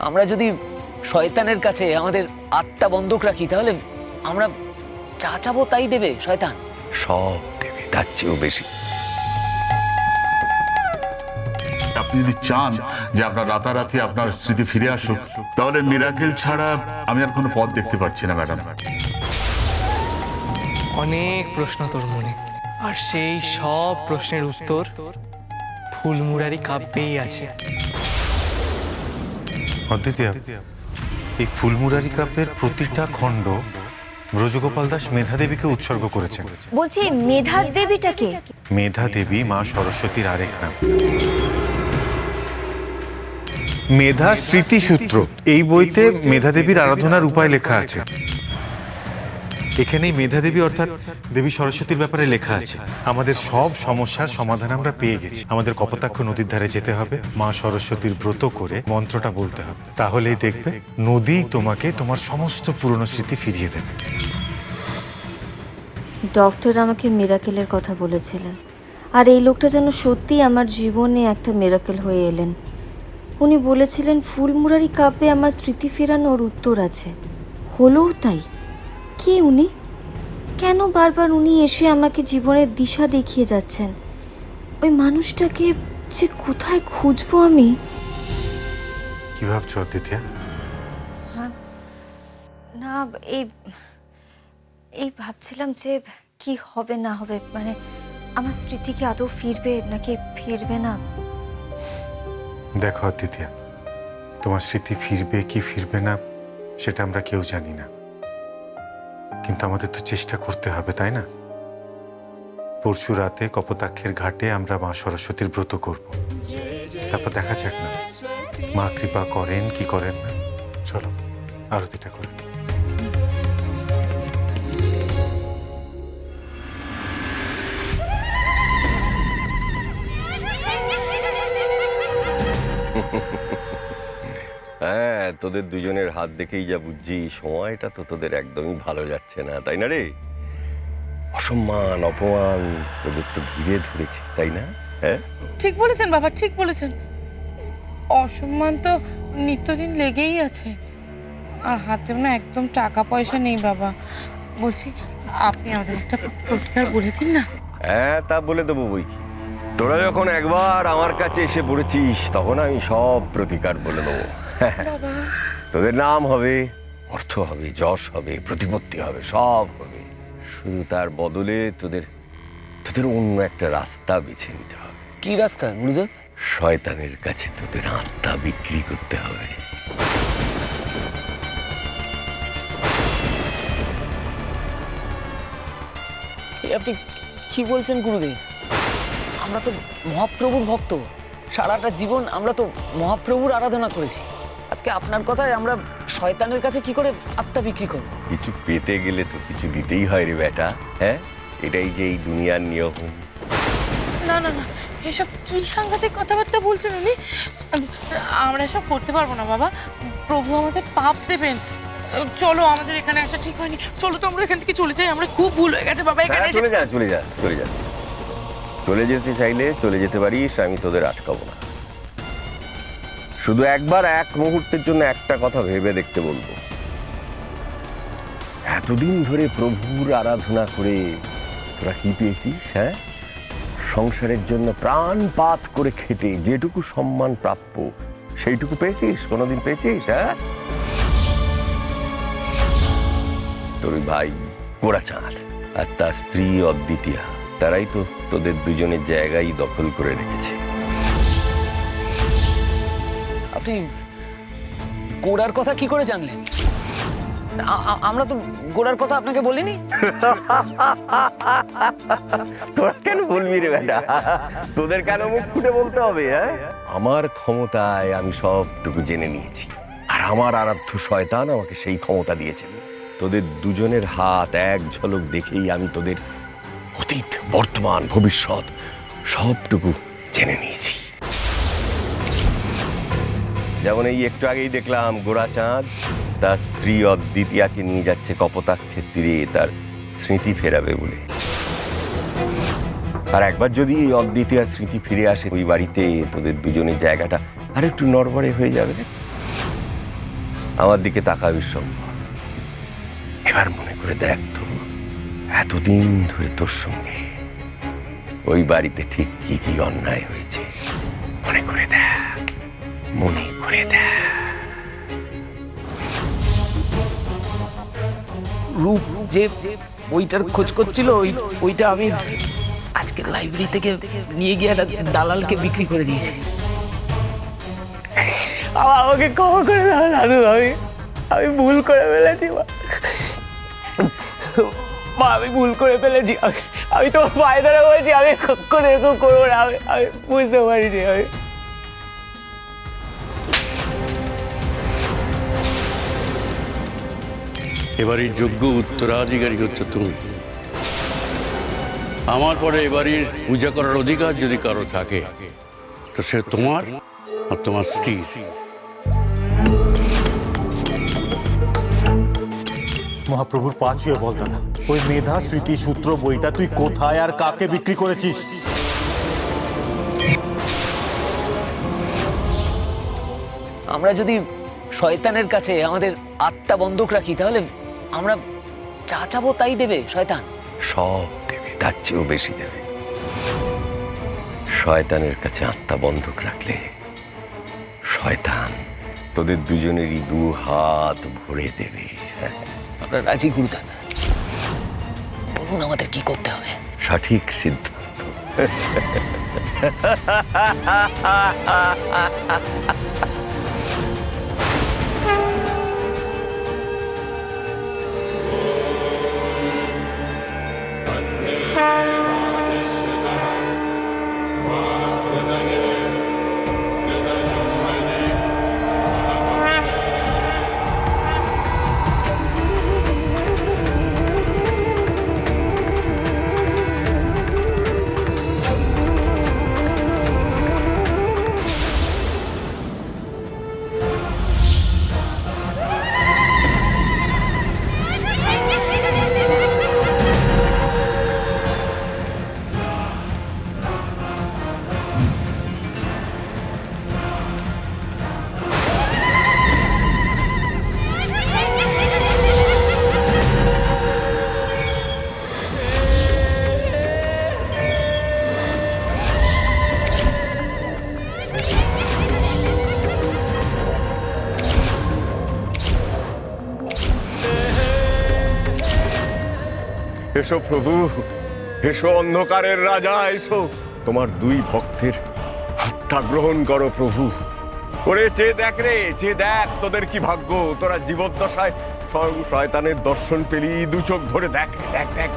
আমরা যদি শয়তানের কাছে আমাদের আত্মা বন্ধক রাখি তাহলে আমরা যা চাবো তাই দেবে শয়তান। সব দেবে, তার চেয়েও বেশি। আপনি যদি চান যে আপনার রাতারাতি আপনার স্মৃতি ফিরে আসুক, তাহলে মিরাকেল ছাড়া আমি আর কোনো পথ দেখতে পাচ্ছি না ম্যাডাম। অনেক প্রশ্ন তোর মনে, আর সেই সব প্রশ্নের উত্তর ফুলমুরারি কাব্যেই আছে। অদ্বিতীয়া, এই ফুলমুরারি কাব্যের প্রতিটা খণ্ড ব্রজগোপাল দাস মেধা দেবীকে উৎসর্গ করেছেন। বলছি মেধা দেবীটাকে? মেধা দেবী মা সরস্বতীর আরেক নাম। মেধা স্মৃতিসূত্র এই বইতে মেধা দেবীর আরাধনার উপায় লেখা আছে। এখানেই মেধা দেবী অর্থাৎ দেবী সরস্বতীর ব্যাপারে লেখা আছে। আমাদের সব সমস্যার সমাধান আমরা পেয়ে গেছি। আমাদের কপোতাক্ষ নদীর ধারে যেতে হবে, মা সরস্বতীর ব্রত করে মন্ত্রটা বলতে হবে, তাহলেই দেখবে নদী তোমাকে তোমার সমস্ত পুরনো স্মৃতি ফিরিয়ে দেবে। ডক্টর আমাকে মিরাকেলের কথা বলেছিলেন, আর এই লোকটা যেন সত্যি আমার জীবনে একটা মিরাকেল হয়ে এলেন। উনি বলেছিলেন ফুলমুরারি কাব্যে আমার স্মৃতি ফেরানোর উত্তর আছে। হলোও তাই। কে উনি? কেন বারবার উনি এসে আমাকে জীবনের দিশা দেখিয়ে যাচ্ছেন? ওই মানুষটাকে যে কোথায় খুঁজবো আমি? কি ভাবছো অদ্বিতীয়া? না, এই ভাবছিলাম যে কি হবে না হবে, মানে আমার স্মৃতি কি আদৌ ফিরবে নাকি ফিরবে না। দেখো অদ্বিতীয়া, তোমার স্মৃতি ফিরবে কি ফিরবে না সেটা আমরা কেউ জানি না, কিন্তু আমাদের তো চেষ্টা করতে হবে, তাই না? পরশু রাতে কপোতাক্ষের ঘাটে আমরা মা সরস্বতীর ব্রত করব, তারপর দেখা যাক না মা কৃপা করেন কি করেন না। চলো আরতিটা করি। হ্যাঁ, তোদের দুজনের হাত দেখেই যা বুঝছি সময়টা তো তোদের একদমই ভালো যাচ্ছে না, তাই না রে? অসম্মান অপমান তোদের তো ঘিরে ধরেছে, তাই না? হ্যাঁ, ঠিক বলেছেন বাবা, ঠিক বলেছেন। অসম্মান তো নিত্যদিন লেগেই আছে, আর হাতেও না একদম টাকা পয়সা নেই বাবা। বলছি আপনি আমাদের একটা প্রতিকার বলে দিন না। হ্যাঁ, তা বলে দেবো বই কি। তোরা যখন একবার আমার কাছে এসে পড়েছিস তখন আমি সব প্রতিকার বলে দেবো। তোদের নাম হবে, অর্থ হবে, যশ হবে, প্রতিপত্তি হবে, সব হবে। শুধু তার বদলে তোদের অন্য একটা রাস্তা বেছে নিতে হবে। কি রাস্তা গুরুদেব? শয়তানের কাছে তোদের আত্মা বিক্রি করতে হবে। আপনি কি বলছেন গুরুদেব? আমরা তো মহাপ্রভুর ভক্ত, সারাটা জীবন আমরা তো মহাপ্রভুর আরাধনা করেছি। আজকে আপনার কথায় আমরা শয়তানের কাছে কি করে আত্মা বিক্রি করব? কিছু পেতে গেলে তো কিছু দিতেই হয় রে বেটা। হ্যাঁ, এটাই যে এই দুনিয়ার নিয়ম। না না না, এসব কি সাংঘাতিক কথাবার্তা বলছেন উনি। আমরা এসব করতে পারবো না বাবা, প্রভু আমাদের পাপ দেবেন। চলো, আমাদের এখানে আসা ঠিক হয়নি, চলো তো আমরা এখান থেকে চলে যাই। আমরা খুব ভুল হয়ে গেছে বাবা এখানে এসে। চলে যা চলে যা চলে যা, চলে যেতে চাইলে চলে যেতে পারিস, আমি তোদের আটকাবো না। শুধু একবার এক মুহূর্তের জন্য একটা কথা ভেবে দেখতে বলবো। এতদিন ধরে প্রভুর আরাধনা করে তোরা কি পেয়েছিস? হ্যাঁ, সংসারের জন্য প্রাণপাত করে খেটে যেটুকু সম্মান প্রাপ্য সেইটুকু পেয়েছিস? কোনোদিন পেয়েছিস? হ্যাঁ, তোর ভাই গোরাচাঁদ আর তার স্ত্রী অদ্বিতীয়া, তারাই তো তোদের দুজনের জায়গায় দখল করে রেখেছে। আপনি গোড়ার কথা কি করে জানলেন? আমরা তো গোড়ার কথা আপনাকে বলিনি। তোরা কেন বলবি রে বেটা? তোদের কেন মুখ ফুটে বলতে হবে? হ্যাঁ, আমার ক্ষমতায় আমি সবটুকু জেনে নিয়েছি, আর আমার আরাধ্য শয়তান আমাকে সেই ক্ষমতা দিয়েছেন। তোদের দুজনের হাত এক ঝলক দেখেই আমি তোদের অতীত, বর্তমান, ভবিষ্যৎ সবটুকু জেনে নিয়েছি। যেমন এই একটু আগেই দেখলাম গোরাচাঁদ তার স্ত্রী অদ্বিতীয়াকে নিয়ে যাচ্ছে কপোতাক্ষের তীরে তার স্মৃতি ফেরাবে বলে। আর একবার যদি এই অদ্বিতীয়ার স্মৃতি ফিরে আসে ওই বাড়িতে, তোদের দুজনের জায়গাটা আর একটু নড়বড়ে হয়ে যাবে। আমার দিকে তাকাবি সম্ভব। এবার মনে করে দেখ তো, এতদিন ধরে তোর সঙ্গে ওই বাড়িতে ঠিক কি কি অন্যায় হয়েছে। মনে করে দেখ, মনে করে দেখ। রূপ যে বইটার খোঁজ করছিল ওইটা আমি আজকে লাইব্রেরি থেকে নিয়ে গিয়ে একটা দালালকে বিক্রি করে দিয়েছি। আমাকে ক্ষমা করে দাও দাদু, আমি ভুল করে ফেলেছি মা, আমি ভুল করে ফেলেছি। আমি তোমার পায়ে ধরে বলছি আমি কখনো এরকম করবো না। আমি বুঝতে পারিনি। আমি এবারের যোগ্য উত্তরাধিকারী হচ্ছে তুমি। আমার পরে এবারের পূজা করার অধিকার যদি কারো থাকে তো সে তোমার আর তোমার স্ত্রী। মহাপ্রভুর পা ছুঁয়ে বল দাদা, ওই মেধা স্মৃতিসূত্র বইটা তুই কোথায় আর কাকে বিক্রি করেছিস? আমরা যদি শয়তানের কাছে আমাদের আত্মা বন্ধক রাখি তাহলে আমরা যা চাবো তাই দেবে শয়তান। সব দেবে, তার চেয়েও বেশি দেবে। শয়তানের কাছে আত্মা বন্ধক রাখলে শয়তান তোদের দুজনেরই 2 হাত ভরে দেবে। আমরা রাজি গুরুদাদা, বলুন আমাদের কি করতে হবে। সঠিক সিদ্ধান্ত। এসো প্রভু, এসো অন্ধকারের রাজা, এসো। তোমার 2 ভক্তের আত্মা গ্রহণ করো প্রভু। ওরে চেয়ে দেখ রে, চেয়ে দেখ তোদের কি ভাগ্য। তোরা জীবদ্দশায় স্বয়ং শয়তানের দর্শন পেলি, 2 চোখ ধরে দেখ দেখ দেখ।